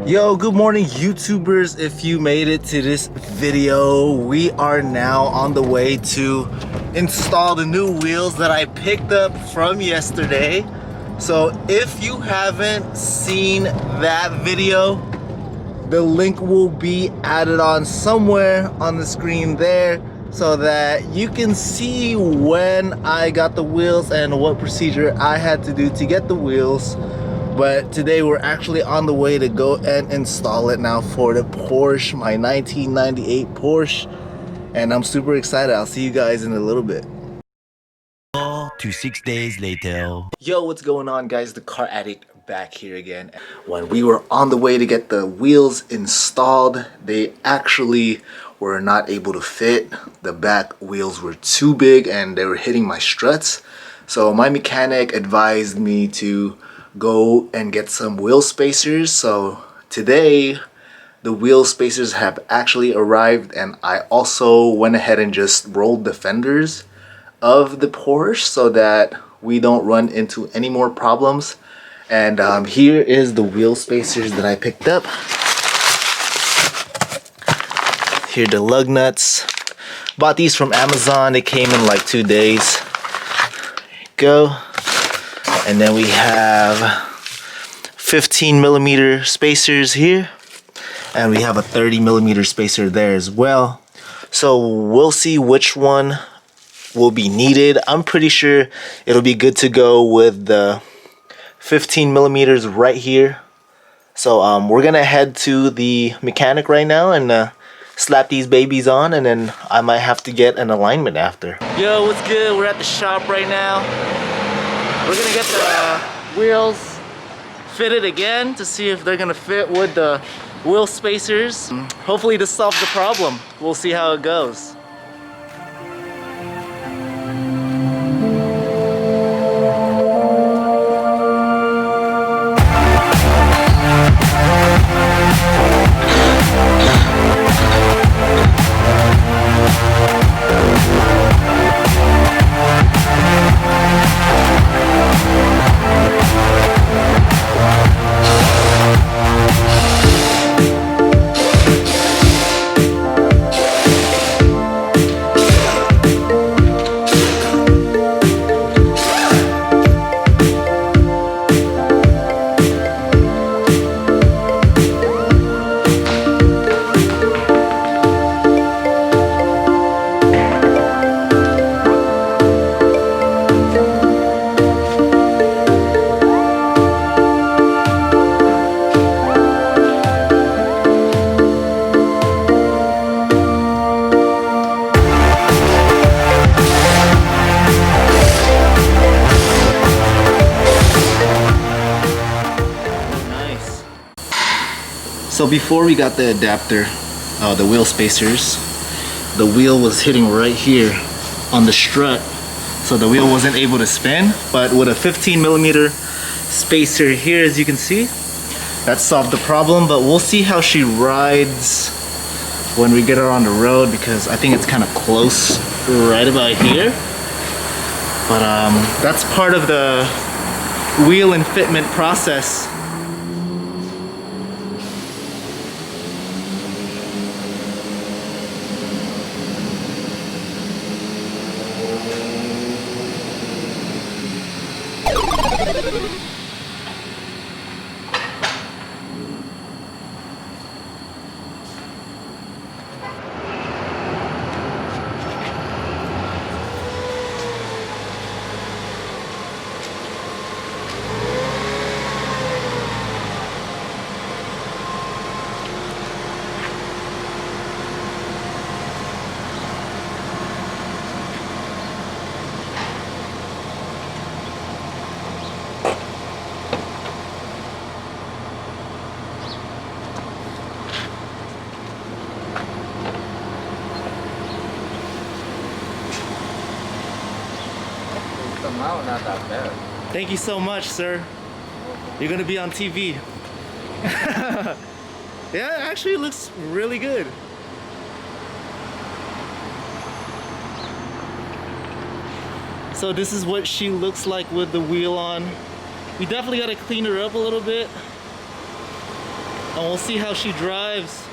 Yo, good morning YouTubers. If you made it to this video, we are now on the way to install the new wheels that I picked up from yesterday. So if you haven't seen that video, the link will be added on somewhere on the screen there so that you can see when I got the wheels and what procedure I had to do to get the wheels. But today we're actually on the way to go and install it now for the Porsche, my 1998 Porsche, and I'm super excited. I'll see you guys in a little bit. 4 to 6 days later. Yo, what's going on, guys? The Car Addict back here again. When we were on the way to get the wheels installed, they actually were not able to fit. The back wheels were too big and they were hitting my struts. So my mechanic advised me to go and get some wheel spacers. So today the wheel spacers have actually arrived, and I also went ahead and just rolled the fenders of the Porsche so that we don't run into any more problems. And here is the wheel spacers that I picked up. Here are the lug nuts. Bought these from Amazon. They came in like 2 days. Go. And then we have 15mm spacers here, and we have a 30mm spacer there as well. So we'll see which one will be needed. I'm pretty sure it'll be good to go with the 15mm right here. So we're gonna head to the mechanic right now and slap these babies on, and then I might have to get an alignment after. Yo, what's good? We're at the shop right now. We're gonna get the wheels fitted again to see if they're gonna fit with the wheel spacers. Hopefully this solves the problem. We'll see how it goes. So before we got the adapter, the wheel spacers, the wheel was hitting right here on the strut, so the wheel wasn't able to spin. But with a 15mm spacer here, as you can see, that solved the problem. But we'll see how she rides when we get her on the road, because I think it's kind of close right about here. But that's part of the wheel and fitment process. Not that bad. Thank you so much, sir. You're gonna be on TV. Yeah, actually it looks really good. So this is what she looks like with the wheel on. We definitely gotta clean her up a little bit. and we'll see how she drives.